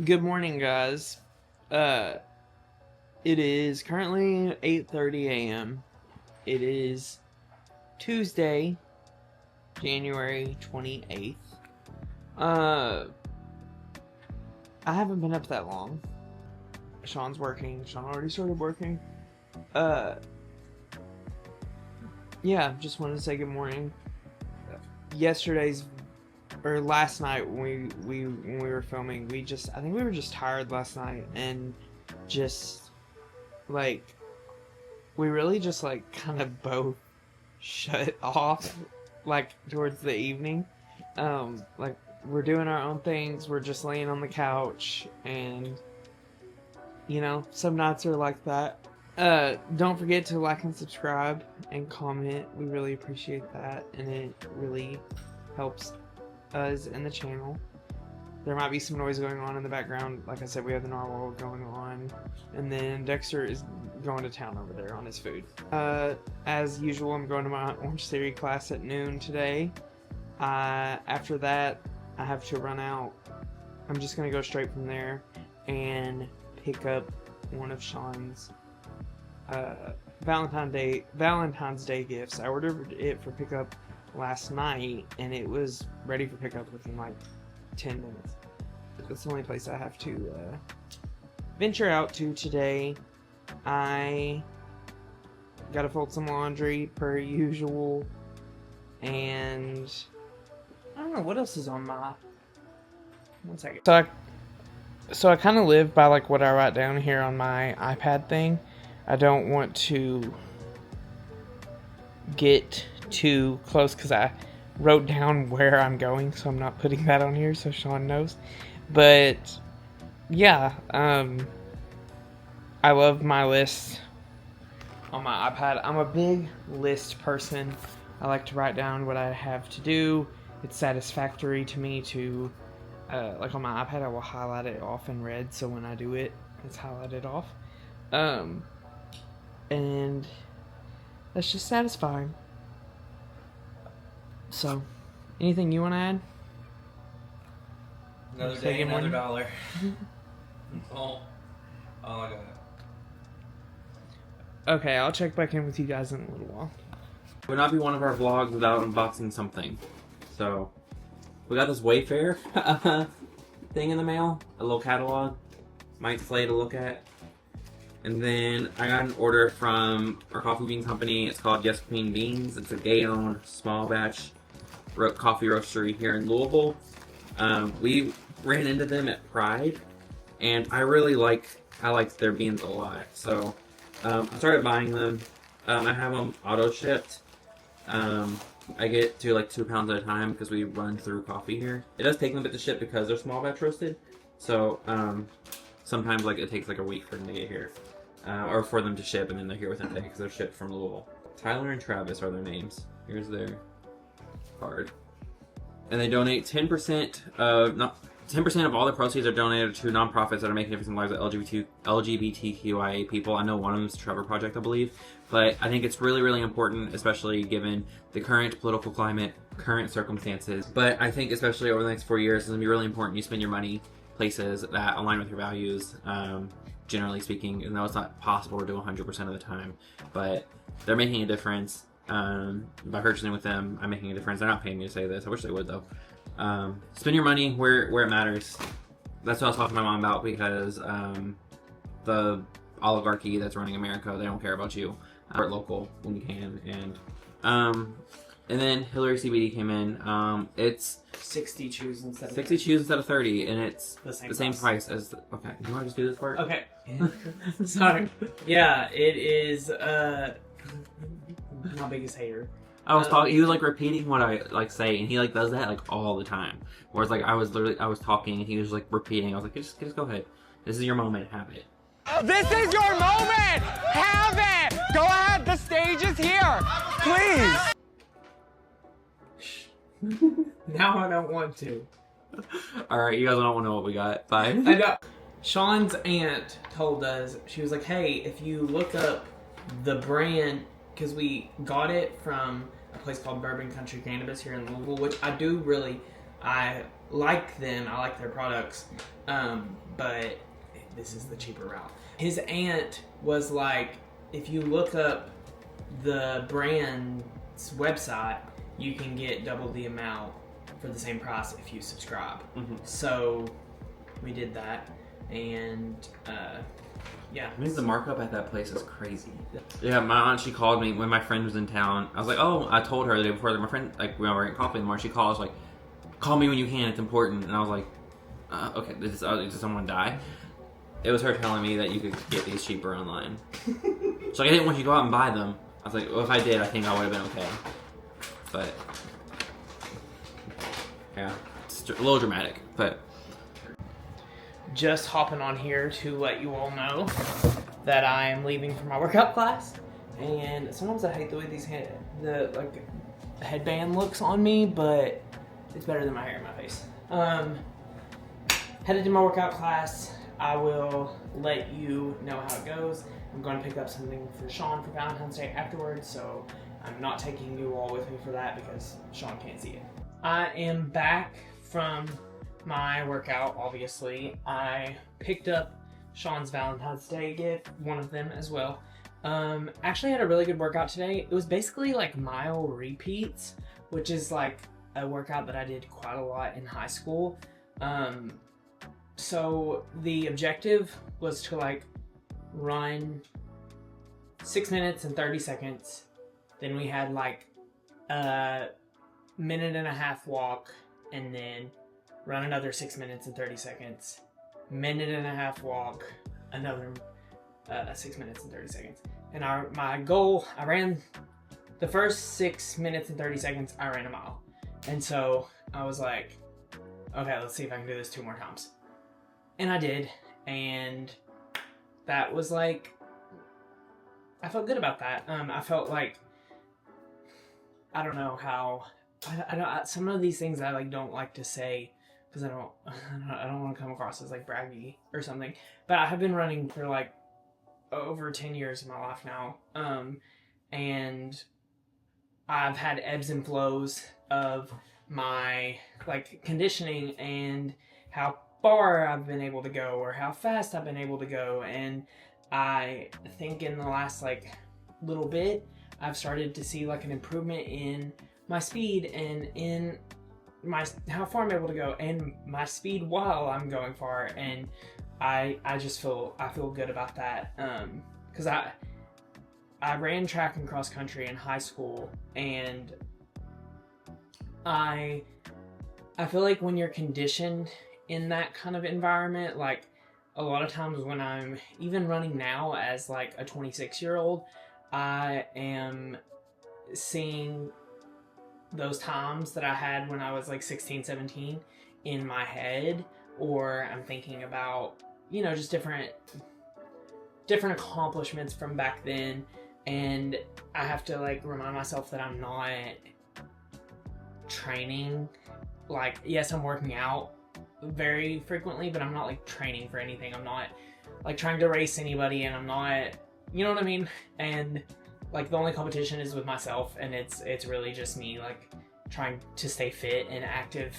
Good morning, guys. Uh, it is currently 8:30 a.m. It is Tuesday, January 28th. Uh, I haven't been up that long. Sean's working. Sean already started working. Uh, yeah, just wanted to say good morning. Last night when we were filming, I think we were just tired last night and just like we really just like kind of both shut off like towards the evening. Like we're doing our own things, we're just laying on the couch, and some nights are like that. Don't forget to like and subscribe and comment. We really appreciate that, and it really helps us and the channel. There might be some noise going on in the background. Like I said, we have the narwhal going on, and then Dexter is going to town over there on his food. As usual, I'm going to my Orange Theory class at noon today. After that, I have to run out. I'm just going to go straight from there and pick up one of Sean's Valentine's Day gifts. I ordered it for pickup last night, and it was ready for pickup within like 10 minutes. That's the only place I have to venture out to today. I gotta fold some laundry per usual, and I don't know what else is on my. One second. So I kind of live by like what I write down here on my iPad thing. I don't want to get too close because I wrote down where I'm going, so I'm not putting that on here so Sean knows. But yeah, I love my list on my iPad. I'm a big list person. I like to write down what I have to do. It's satisfactory to me to like on my iPad I will highlight it off in red, so when I do it, it's highlighted off. And that's just satisfying. So, anything you want to add? Another day, another dollar. all I got. Okay, I'll check back in with you guys in a little while. It would not be one of our vlogs without unboxing something. So, we got this Wayfair thing in the mail, a little catalog. Mike's Slay to look at. And then I got an order from our coffee bean company. It's called Yes Queen Beans. It's a gay-owned small batch coffee roastery here in Louisville. We ran into them at Pride, and I liked their beans a lot. So I started buying them. I have them auto shipped. I get to like 2 pounds at a time because we run through coffee here. It does take them a bit to ship because they're small batch roasted. So sometimes like it takes like a week for them to get here, or for them to ship, and then they're here within a day because they're shipped from Louisville. Tyler and Travis are their names. Here's their card. And they donate 10% of all the proceeds are donated to nonprofits that are making a difference in the lives of LGBTQIA people. I know one of them is the Trevor Project, I believe. But I think it's really, really important, especially given the current political climate, current circumstances. But I think especially over the next 4 years, it's going to be really important you spend your money places that align with your values, generally speaking. And though it's not possible to do 100% of the time, but they're making a difference. By purchasing with them, I'm making a difference. They're not paying me to say this. I wish they would, though. Spend your money where it matters. That's what I was talking to my mom about, because the oligarchy that's running America, they don't care about you. Support local when you can. And then Hillary CBD came in. It's 60 chews instead of 60 chews instead of 30, and it's the same price as okay. You want to just do this part? Okay. Sorry. Yeah, it is my biggest hater. I was talking. He was like repeating what I like say, and he like does that like all the time. Whereas like I was talking, and he was like repeating. I was like, just go ahead. This is your moment. Have it. This is your moment. Have it. Go ahead. The stage is here. Please. Now I don't want to. All right, you guys don't want to know what we got. Bye. I know. Sean's aunt told us, she was like, hey, if you look up the brand, because we got it from a place called Bourbon Country Cannabis here in Louisville, which I like them. I like their products, but this is the cheaper route. His aunt was like, if you look up the brand's website, you can get double the amount for the same price if you subscribe. So we did that, and yeah. I mean, the markup at that place is crazy. Yeah, my aunt, she called me when my friend was in town. I was like, oh, I told her the day before that my friend, like, we were getting coffee in the morning, she called, like, call me when you can, it's important. And I was like, okay, does someone die? It was her telling me that you could get these cheaper online. So I didn't want you to go out and buy them. I was like, well, if I did, I think I would have been okay. But, yeah, it's a little dramatic, but. Just hopping on here to let you all know that I am leaving for my workout class, and sometimes I hate the way the headband looks on me, but it's better than my hair in my face. Headed to my workout class. I will let you know how it goes. I'm going to pick up something for Sean for Valentine's Day afterwards, so I'm not taking you all with me for that because Sean can't see it. I am back from my workout, obviously. I picked up Sean's Valentine's Day gift, one of them as well. Actually had a really good workout today. It was basically like mile repeats, which is like a workout that I did quite a lot in high school. So the objective was to like run 6 minutes and 30 seconds. Then we had like a minute and a half walk, and then run another 6 minutes and 30 seconds. Minute and a half walk, another 6 minutes and 30 seconds. And my goal, I ran the first 6 minutes and 30 seconds, I ran a mile. And so I was like, okay, let's see if I can do this 2 more times. And I did, and that was like, I felt good about that. I felt like, I don't know how, I don't, some of these things I like don't like to say because I don't want to come across as like braggy or something. But I have been running for like over 10 years of my life now, and I've had ebbs and flows of my like conditioning and how far I've been able to go or how fast I've been able to go. And I think in the last like little bit, I've started to see like an improvement in my speed and in my how far I'm able to go and my speed while I'm going far. And I feel good about that, because I ran track and cross country in high school, and I feel like when you're conditioned in that kind of environment, like a lot of times when I'm even running now as like a 26-year-old, I am seeing those times that I had when I was like 16, 17 in my head, or I'm thinking about, you know, just different accomplishments from back then. And I have to like remind myself that I'm not training. Like, yes, I'm working out very frequently, but I'm not like training for anything. I'm not like trying to race anybody, and I'm not, you know what I mean? And like the only competition is with myself, and it's really just me like trying to stay fit and active.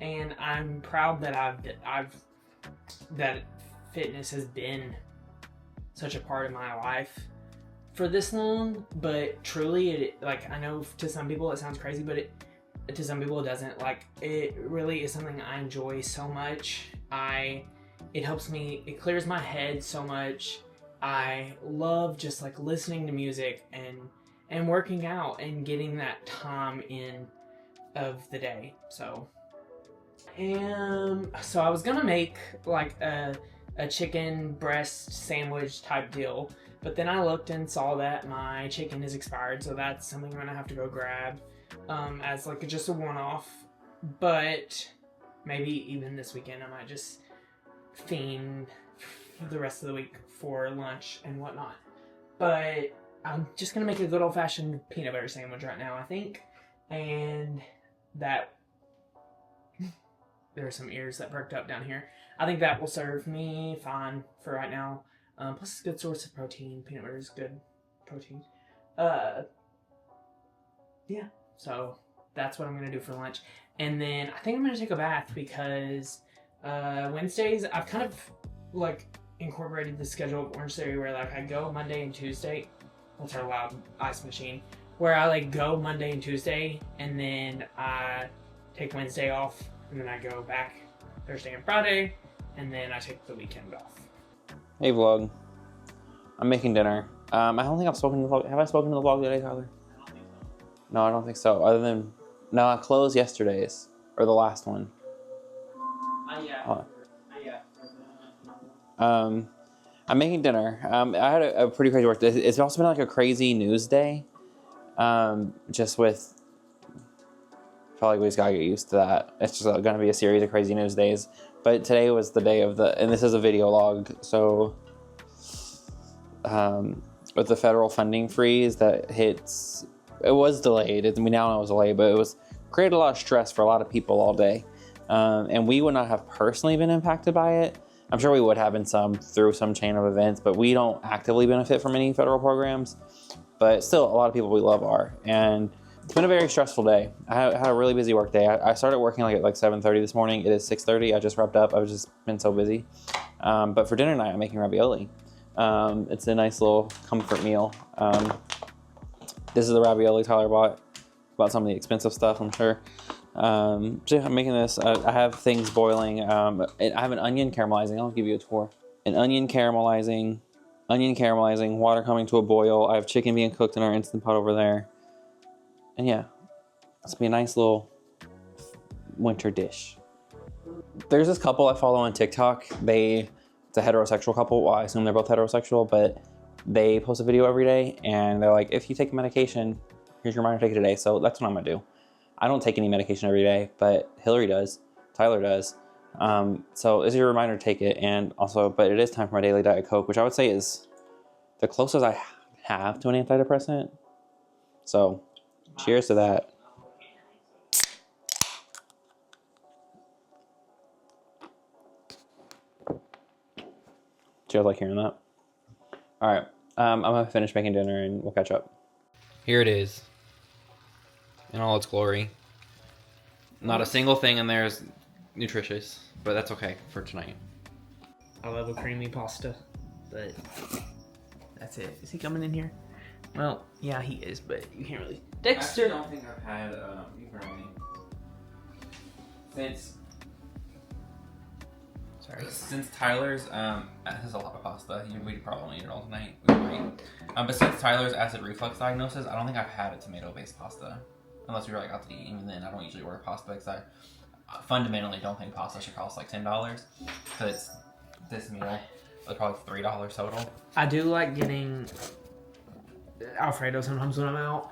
And I'm proud that that fitness has been such a part of my life for this long. But truly, it, like, I know to some people it sounds crazy, but to some people it doesn't. Like, it really is something I enjoy so much. It helps me, it clears my head so much. I love just like listening to music and working out and getting that time in of the day. So I was gonna make like a chicken breast sandwich type deal, but then I looked and saw that my chicken is expired, so that's something I'm gonna have to go grab as like just a one-off. But maybe even this weekend I might just fiend the rest of the week for lunch and whatnot. But I'm just gonna make a good old-fashioned peanut butter sandwich right now, I think. And that there are some ears that perked up down here. I think that will serve me fine for right now. Plus it's a good source of protein. Peanut butter is good protein. Yeah. So that's what I'm gonna do for lunch. And then I think I'm gonna take a bath because Wednesdays I've kind of like incorporated the schedule of Orange Theory where like I go Monday and Tuesday. That's our loud ice machine. Where I like go Monday and Tuesday, and then I take Wednesday off, and then I go back Thursday and Friday, and then I take the weekend off. Hey vlog, I'm making dinner. I don't think I've spoken to the vlog. Have I spoken to the vlog today, Tyler? I don't think so. No, I don't think so. Other than, no, I closed yesterday's, or the last one. I'm making dinner. I had a pretty crazy work day. It's also been like a crazy news day. Just with, I feel like we just gotta get used to that. It's just gonna be a series of crazy news days. But today was the day of and this is a video log, so, with the federal funding freeze that hits, it was delayed. We now know it was delayed, but it created a lot of stress for a lot of people all day. And we would not have personally been impacted by it. I'm sure we would have through some chain of events, but we don't actively benefit from any federal programs. But still, a lot of people we love are. And it's been a very stressful day. I had a really busy work day. I started working at 7:30 this morning. It is 6:30. I just wrapped up. I've just been so busy. But for dinner tonight, I'm making ravioli. It's a nice little comfort meal. This is the ravioli Tyler bought some of the expensive stuff, I'm sure. So yeah, I'm making this. I have things boiling. I have an onion caramelizing. I'll give you a tour. An onion caramelizing, water coming to a boil. I have chicken being cooked in our Instant Pot over there. And yeah, it's gonna be a nice little winter dish. There's this couple I follow on TikTok. It's a heterosexual couple. Well, I assume they're both heterosexual, but they post a video every day and they're like, if you take a medication, here's your reminder to take it today. So that's what I'm gonna do. I don't take any medication every day, but Hillary does, Tyler does. So this is your reminder to take it. And also, but it is time for my daily Diet Coke, which I would say is the closest I have to an antidepressant. So cheers to that. Do you guys like hearing that? All right, I'm gonna finish making dinner and we'll catch up. Here it is, in all its glory. Not a single thing in there is nutritious, but that's okay for tonight. I love a creamy pasta, but that's it. Is he coming in here? Well, yeah, he is, but you can't really. Dexter. I don't think I've had macaroni since Tyler's has a lot of pasta. We probably eat it all tonight. We might. But since Tyler's acid reflux diagnosis, I don't think I've had a tomato-based pasta, unless we were out to eat. Even then, I don't usually order pasta because I fundamentally don't think pasta should cost like $10. Because this meal was probably $3 total. I do like getting Alfredo sometimes when I'm out.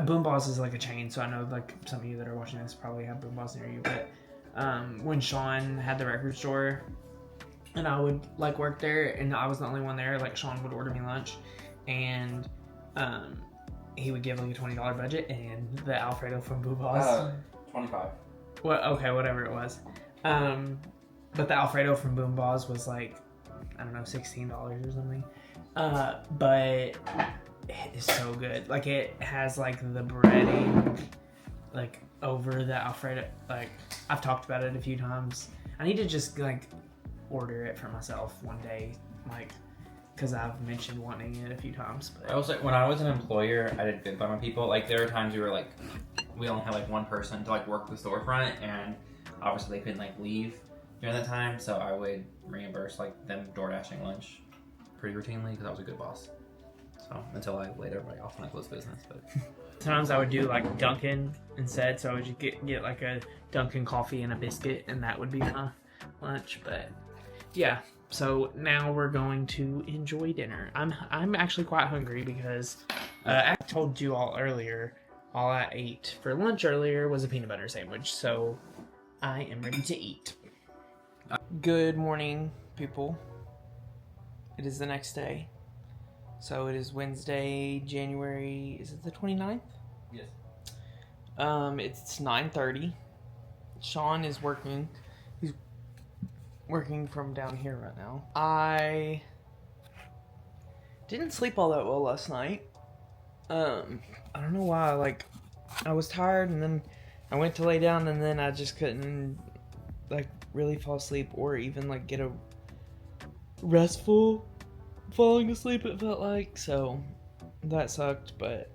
Boom Balls is like a chain, so I know like some of you that are watching this probably have Boom Balls near you. But when Sean had the record store, and I would like work there, and I was the only one there, like Sean would order me lunch, and he would give like a $20 budget, and the Alfredo from Boom Balls. 25. Well, okay, whatever it was. But the Alfredo from Boom Balls was like, I don't know, $16 or something. But it is so good. Like it has like the breading like over the Alfredo. Like I've talked about it a few times. I need to just like order it for myself one day, like because I've mentioned wanting it a few times. But I was like, when I was an employer, I did good by my people. Like there were times we were like, we only had like one person to like work the storefront, and obviously they couldn't like leave during that time, so I would reimburse like them door dashing lunch pretty routinely because I was a good boss. So until I laid everybody off when I closed business. But sometimes I would do like Dunkin' instead, so I would just get like a Dunkin' coffee and a biscuit, and that would be my lunch. But yeah, so now we're going to enjoy dinner. I'm actually quite hungry because I told you all earlier, all I ate for lunch earlier was a peanut butter sandwich, so I am ready to eat. Good morning, people. It is the next day. So it is Wednesday, January, is it the 29th? yes. It's 9:30. Sean is working. He's working from down here right now. I didn't sleep all that well last night. I don't know why, like, I was tired, and then I went to lay down, and then I just couldn't like really fall asleep or even like get a restful falling asleep, it felt like. So that sucked, but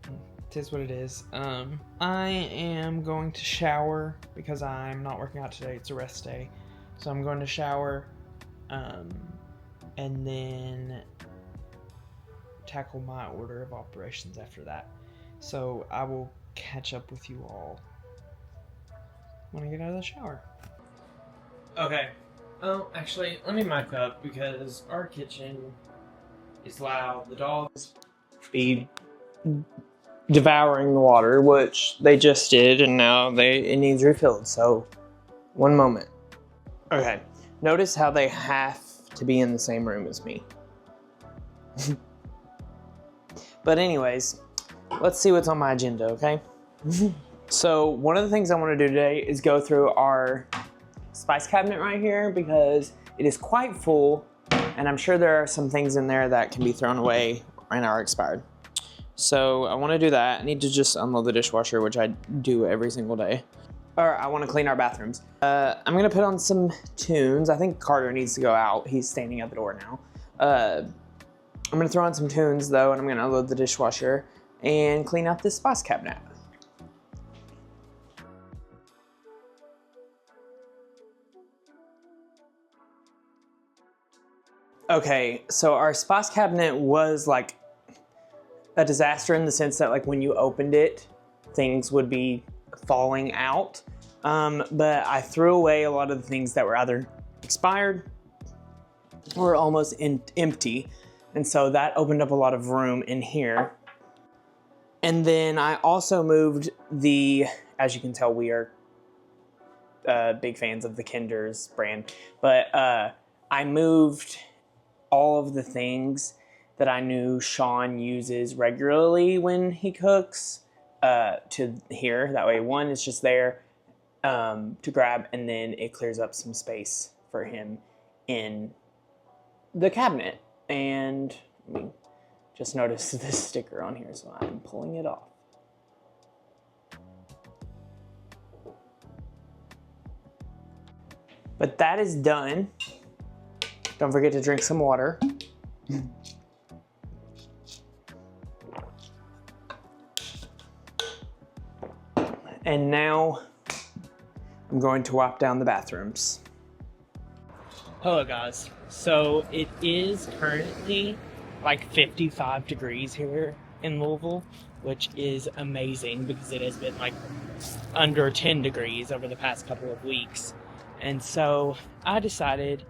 it is what it is. I am going to shower because I'm not working out today. It's a rest day. So I'm going to shower and then tackle my order of operations after that. So I will catch up with you all when I get out of the shower. Okay. Oh, actually, let me mic up because our kitchen is loud. The dogs be devouring the water, which they just did, and now it needs refilled. So, one moment. Okay. Notice how they have to be in the same room as me. But anyways, let's see what's on my agenda, okay? So one of the things I want to do today is go through our spice cabinet right here because it is quite full, and I'm sure there are some things in there that can be thrown away and are expired. So I want to do that. I need to just unload the dishwasher, which I do every single day. Or I want to clean our bathrooms. I'm going to put on some tunes. I think Carter needs to go out. He's standing at the door now. I'm going to throw on some tunes though, and I'm going to unload the dishwasher and clean out this spice cabinet. Okay, so our spice cabinet was like a disaster in the sense that like when you opened it, things would be falling out. But I threw away a lot of the things that were either expired or almost empty. And so that opened up a lot of room in here. And then I also moved as you can tell, we are big fans of the Kinder's brand, but I moved all of the things that I knew Sean uses regularly when he cooks to here. That way, one is just there to grab, and then it clears up some space for him in the cabinet. And let me just notice this sticker on here, so I'm pulling it off. But that is done. Don't forget to drink some water. And now I'm going to wipe down the bathrooms. Hello guys. So it is currently like 55 degrees here in Louisville, which is amazing because it has been like under 10 degrees over the past couple of weeks. And so I decided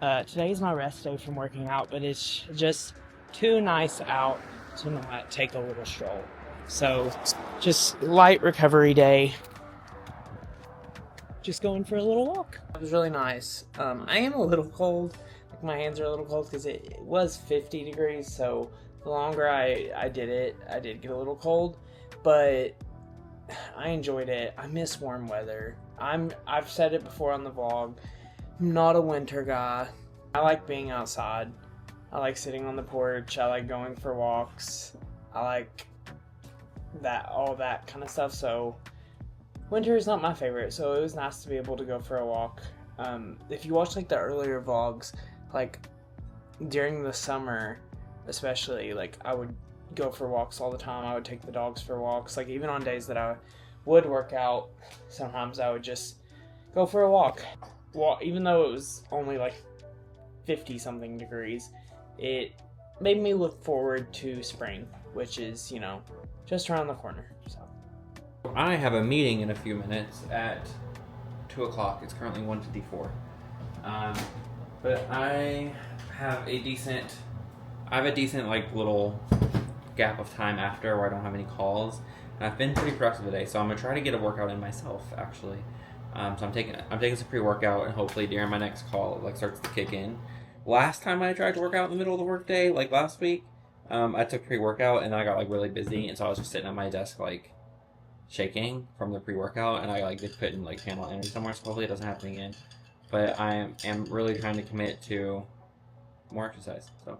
today's my rest day from working out, but it's just too nice out to not take a little stroll. So just light recovery day. Just going for a little walk. It was really nice. I am a little cold. Like my hands are a little cold because it was 50 degrees. So the longer I did it, I did get a little cold, but I enjoyed it. I miss warm weather. I've said it before on the vlog. I'm not a winter guy. I like being outside. I like sitting on the porch. I like going for walks. I like all that kind of stuff. So winter is not my favorite, so it was nice to be able to go for a walk. If you watch like the earlier vlogs, like during the summer especially, like I would go for walks all the time. I would take the dogs for walks. Like even on days that I would work out, sometimes I would just go for a walk. Well, even though it was only like 50 something degrees, it made me look forward to spring, which is, you know, just around the corner. So I have a meeting in a few minutes at 2 o'clock. It's currently 1:54. But I have a decent like little gap of time after where I don't have any calls. And I've been pretty productive today, so I'm gonna try to get a workout in myself actually. So I'm taking some pre-workout, and hopefully during my next call it like starts to kick in. Last time I tried to work out in the middle of the workday, like last week, I took pre-workout and I got like really busy, and so I was just sitting at my desk like shaking from the pre-workout, and I like just couldn't like channel energy somewhere. So hopefully it doesn't happen again. But I am really trying to commit to more exercise. So.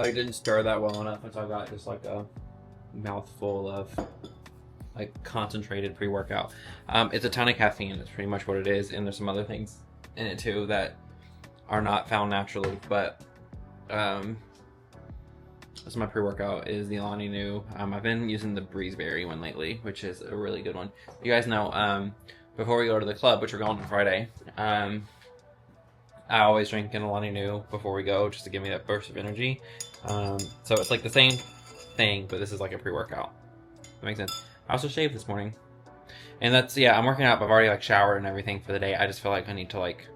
I didn't stir that well enough, and so I got just like a mouthful of like concentrated pre-workout. It's a ton of caffeine. That's pretty much what it is, and there's some other things in it too that are not found naturally. But so my pre-workout is the Alani Nu. I've been using the Breezeberry one lately, which is a really good one. You guys know, before we go to the club, which we're going on Friday, I always drink an Alani Nu before we go, just to give me that burst of energy. So it's like the same thing, but this is like a pre-workout. That makes sense. I also shaved this morning, and that's, yeah, I'm working out, but I've already like showered and everything for the day. I just feel like I need to like,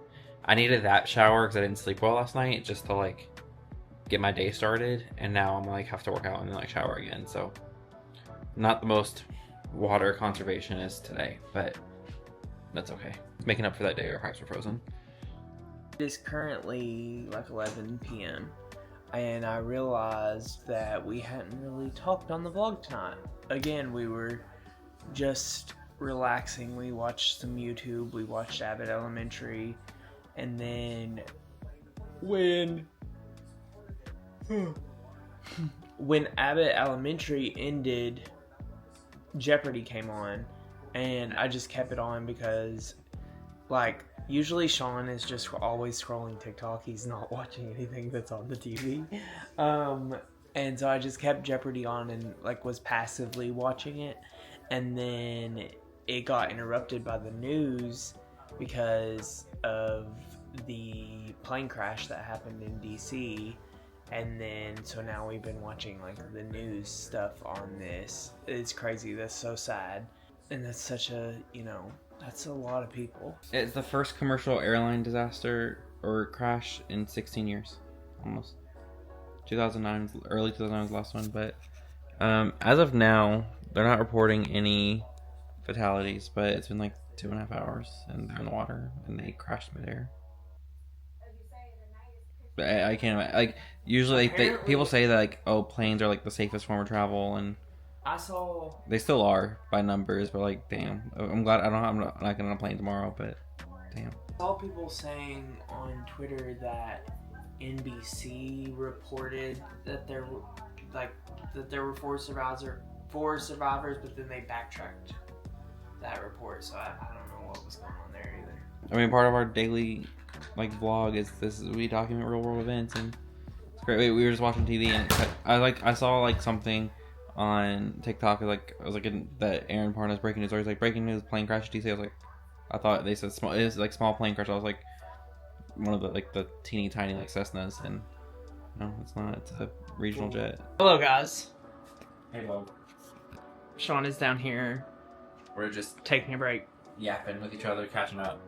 I needed that shower because I didn't sleep well last night, just to like get my day started, and now I'm like have to work out and then like shower again. So not the most water conservationist today, but that's okay. Making up for that day our pipes were frozen. It is currently like 11 p.m. and I realized that we hadn't really talked on the vlog tonight. Again, we were just relaxing. We watched some YouTube, we watched Abbott Elementary, and then when Abbott Elementary ended, Jeopardy came on, and I just kept it on because, like, usually Sean is just always scrolling TikTok. He's not watching anything that's on the TV. And so I just kept Jeopardy on and like was passively watching it. And then it got interrupted by the news because of the plane crash that happened in DC. And then so now we've been watching like the news stuff on this. It's crazy. That's so sad. And that's such a, you know, that's a lot of people. It's the first commercial airline disaster or crash in 16 years, almost. 2009, early 2009 was the last one, but as of now, they're not reporting any fatalities, but it's been like 2.5 hours, and they're in the water, and they crashed midair. But I can't imagine, like, usually people say that, like, oh, planes are like the safest form of travel, and I saw they still are by numbers, but like, damn, I'm glad I'm not getting on a plane tomorrow, but damn. I saw people saying on Twitter that NBC reported that there were four survivors, but then they backtracked that report. So I don't know what was going on there either. I mean, part of our daily like vlog is we document real world events, and it's great. We were just watching TV, and I saw like something on TikTok, like I was like that Aaron Parnas breaking news, or he's like breaking news, plane crash DC. I was like, I thought they said small, it was like small plane crash. I was like, one of the like the teeny tiny like Cessnas, and no, it's not. It's a regional jet. Hello guys. Hey, Bob. Sean is down here. We're just taking a break, yapping with each other, catching up.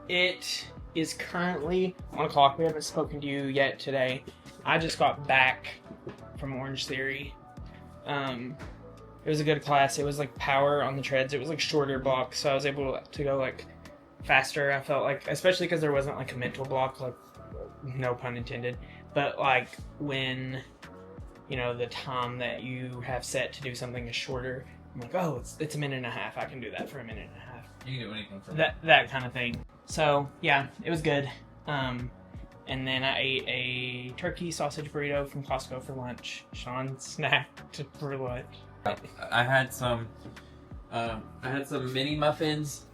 It is currently 1 o'clock. We haven't spoken to you yet today. I just got back from Orange Theory. It was a good class. It was like power on the treads. It was like shorter blocks, so I was able to go like faster. I felt like, especially because there wasn't like a mental block, like no pun intended, but like when, you know, the time that you have set to do something is shorter, I'm like, oh, it's a minute and a half. I can do that for a minute and a half. You can do anything for that kind of thing. So yeah, it was good. And then I ate a turkey sausage burrito from Costco for lunch. Sean snacked for lunch. I had some mini muffins,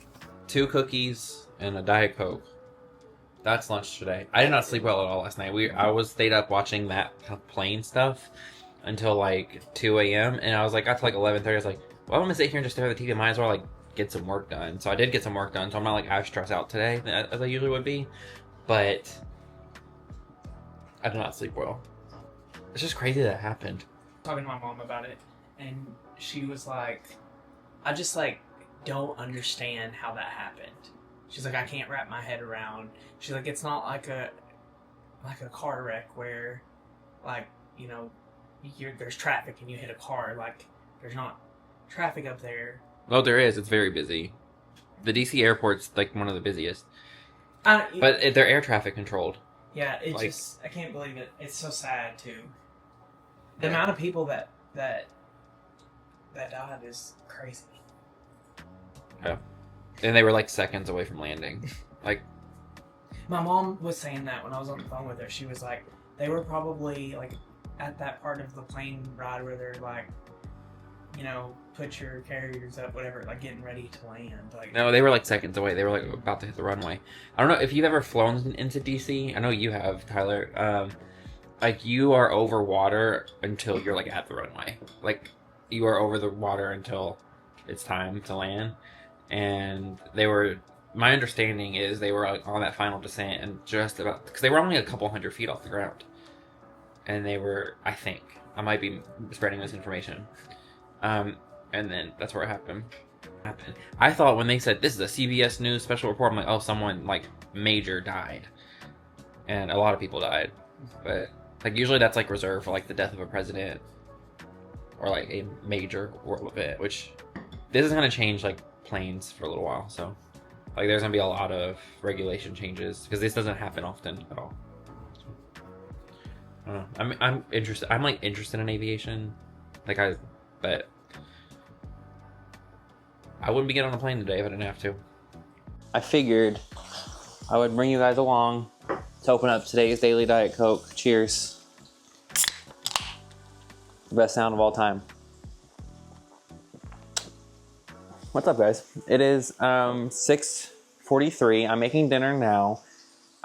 2 cookies, and a Diet Coke. That's lunch today. I did not sleep well at all last night. I stayed up watching that plane stuff until like 2 a.m. and I was like, got to like 11:30. I was like, well, I'm gonna sit here and just stare at the TV. Might as well like get some work done. So I did get some work done. So I'm not like as stressed out today as I usually would be. But I did not sleep well. It's just crazy that happened. Talking to my mom about it, and she was like, I just like don't understand how that happened. She's like, I can't wrap my head around. She's like, it's not like a car wreck where, like, you know, there's traffic and you hit a car. Like, there's not traffic up there. Oh, there is. It's very busy. The DC airport's like one of the busiest. But they're air traffic controlled. Yeah, it like, just, I can't believe it. It's so sad too. The amount of people that died is crazy. Yeah. And they were like seconds away from landing. Like, my mom was saying that when I was on the phone with her. She was like, They were probably like at that part of the plane ride where they're like, put your carriers up, whatever, like getting ready to land. Like, No, they were like seconds away. They were like about to hit the runway. I don't know if you've ever flown into DC. I know you have, Tyler. Like you are over water until you're like at the runway. Like you are over the water until it's time to land. And my understanding is they were like on that final descent and just about, because they were only a couple 100 feet off the ground. And they were, I think, I might be spreading this information. And then that's where it happened. I thought when they said this is a CBS News special report, I'm like, oh, someone like major died. And a lot of people died. But like usually that's like reserved for like the death of a president or like a major world event, which this is going to change like planes for a little while. So like there's going to be a lot of regulation changes because this doesn't happen often at all. I don't know. I'm interested. I'm like interested in aviation. But I wouldn't be getting on a plane today if I didn't have to. I figured I would bring you guys along to open up today's Daily Diet Coke. Cheers. Best sound of all time. What's up, guys? It is 6:43. I'm making dinner now.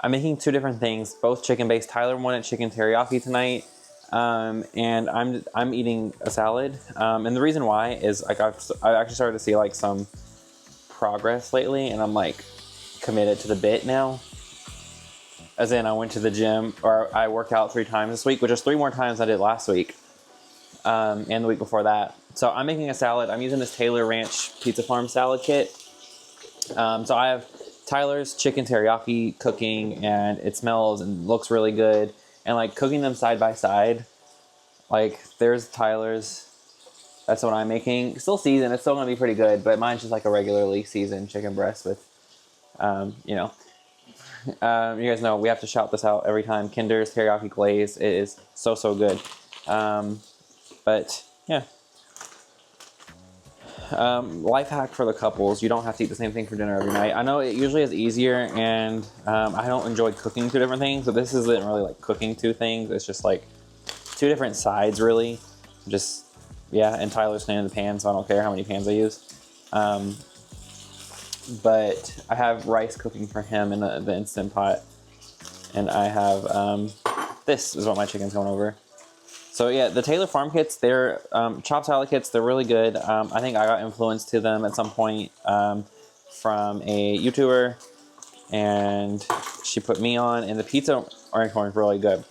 I'm making two different things, both chicken-based. Tyler wanted chicken teriyaki tonight. And I'm eating a salad, and the reason why is like I've actually started to see like some progress lately, and I'm like committed to the bit now. As in, I went to the gym, or I worked out 3 times this week, which is 3 more times than I did last week, and the week before that. So I'm making a salad. I'm using this Taylor Ranch Pizza Farm salad kit. So I have Tyler's chicken teriyaki cooking, and it smells and looks really good. And like cooking them side by side, like there's Tyler's, that's what I'm making. Still seasoned, it's still gonna be pretty good, but mine's just like a regularly seasoned chicken breast with, you guys know we have to shout this out every time. Kinder's teriyaki glaze, it is so good. But yeah. Life hack for the couples: you don't have to eat the same thing for dinner every night. I know it usually is easier, and I don't enjoy cooking 2 different things, so this isn't really like cooking 2 things. It's just like 2 different sides, really. Just, yeah, and Tyler's staying in the pan, so I don't care how many pans I use. But I have rice cooking for him in the Instant Pot, and I have this is what my chicken's going over. So yeah, the Taylor Farm kits, they're chopped salad kits. They're really good. I think I got influenced to them at some point from a YouTuber, and she put me on. And the pizza orange corn is really good.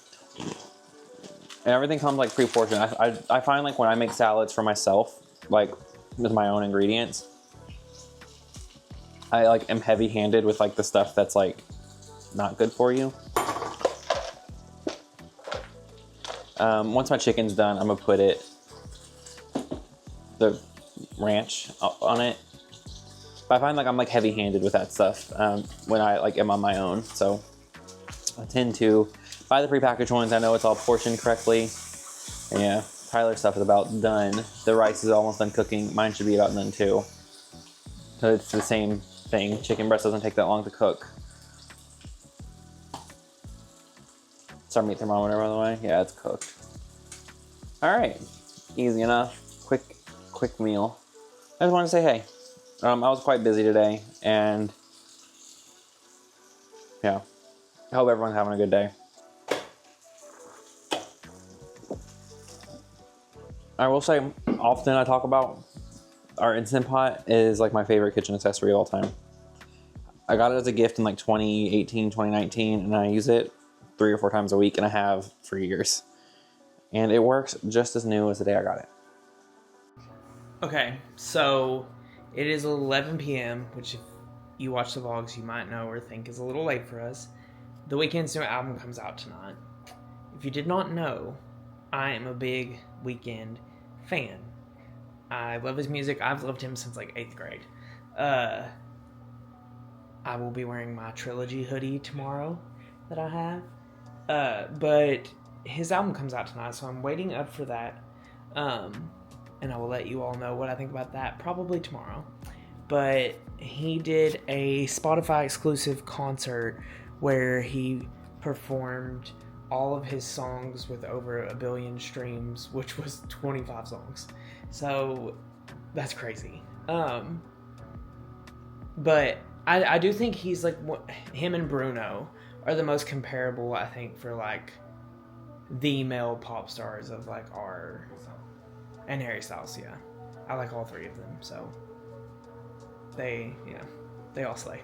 And everything comes like pre-portioned. I find like when I make salads for myself, like with my own ingredients, I like am heavy-handed with like the stuff that's like not good for you. Once my chicken's done, I'm gonna put the ranch on it. But I find like I'm like heavy-handed with that stuff when I like am on my own. So I tend to buy the prepackaged ones. I know it's all portioned correctly. And yeah, Tyler's stuff is about done. The rice is almost done cooking. Mine should be about done too. So it's the same thing. Chicken breast doesn't take that long to cook. It's our meat thermometer, by the way. Yeah, it's cooked. All right, easy enough. Quick meal. I just wanted to say hey. I was quite busy today, and yeah, I hope everyone's having a good day. I will say, often I talk about our Instant Pot is like my favorite kitchen accessory of all time. I got it as a gift in like 2018, 2019, and I use it 3 or 4 times a week, and I have for years. And it works just as new as the day I got it. Okay, so it is 11 p.m., which if you watch the vlogs, you might know or think is a little late for us. The Weeknd's new album comes out tonight. If you did not know, I am a big Weeknd fan. I love his music. I've loved him since like 8th grade. I will be wearing my Trilogy hoodie tomorrow that I have. But his album comes out tonight, so I'm waiting up for that. And I will let you all know what I think about that probably tomorrow. But he did a Spotify exclusive concert where he performed all of his songs with over 1 billion streams, which was 25 songs. So that's crazy. But I do think he's like, him and Bruno are the most comparable, I think, for like the male pop stars of like our, and Harry Styles. Yeah, I like all three of them. So they all slay.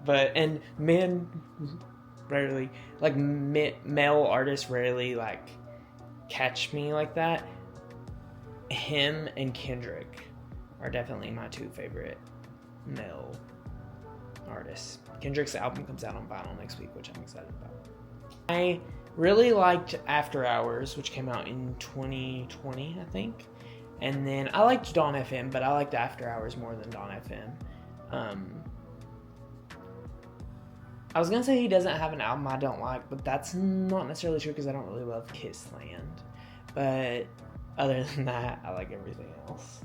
But and men rarely, like male artists rarely like catch me like that. Him and Kendrick are definitely my two favorite male artists. Kendrick's album comes out on vinyl next week, which I'm excited about. I really liked After Hours, which came out in 2020, I think. And then I liked Dawn FM, but I liked After Hours more than Dawn FM. I was gonna say he doesn't have an album I don't like, but that's not necessarily true because I don't really love Kissland. But other than that, I like everything else.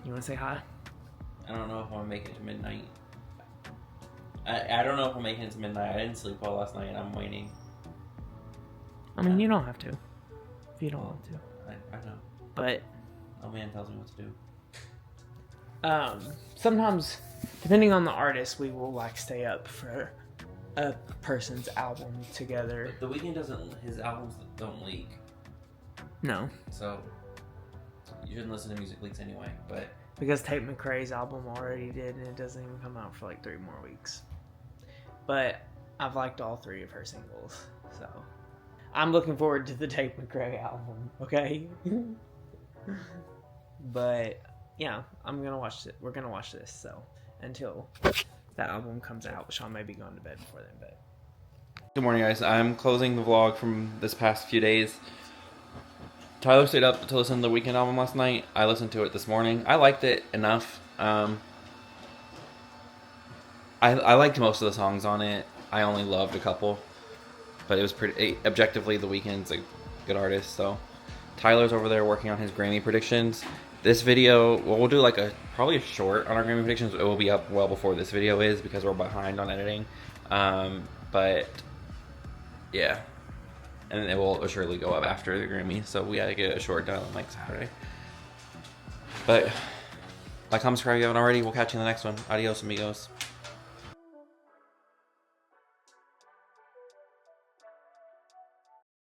You wanna say hi? I don't know if I'll make it to midnight. I don't know if I'll make it to midnight. I didn't sleep well last night and I'm waiting. I mean, you don't have to. If you don't want to. I know. But Oh man tells me what to do. Sometimes, depending on the artist, we will like stay up for a person's album together. But The Weeknd his albums don't leak. No. So you shouldn't listen to music leaks anyway, but Because Tate McRae's album already did, and it doesn't even come out for like 3 more weeks. But I've liked all 3 of her singles, so I'm looking forward to the Tate McRae album. Okay. But yeah, I'm gonna watch it. We're gonna watch this. So until that album comes out, Sean may be going to bed before then. But good morning, guys. I'm closing the vlog from this past few days. Tyler stayed up to listen to the Weeknd album last night. I listened to it this morning. I liked it enough. I liked most of the songs on it. I only loved a couple, but it was pretty objectively. The Weeknd's a good artist. So Tyler's over there working on his Grammy predictions. This video, well, we'll do like probably a short on our Grammy predictions. It will be up well before this video is because we're behind on editing. But yeah. And it will surely go up after the Grammy, so we gotta get a short done on like Saturday. But like, comment, subscribe if you haven't already. We'll catch you in the next one. Adios, amigos.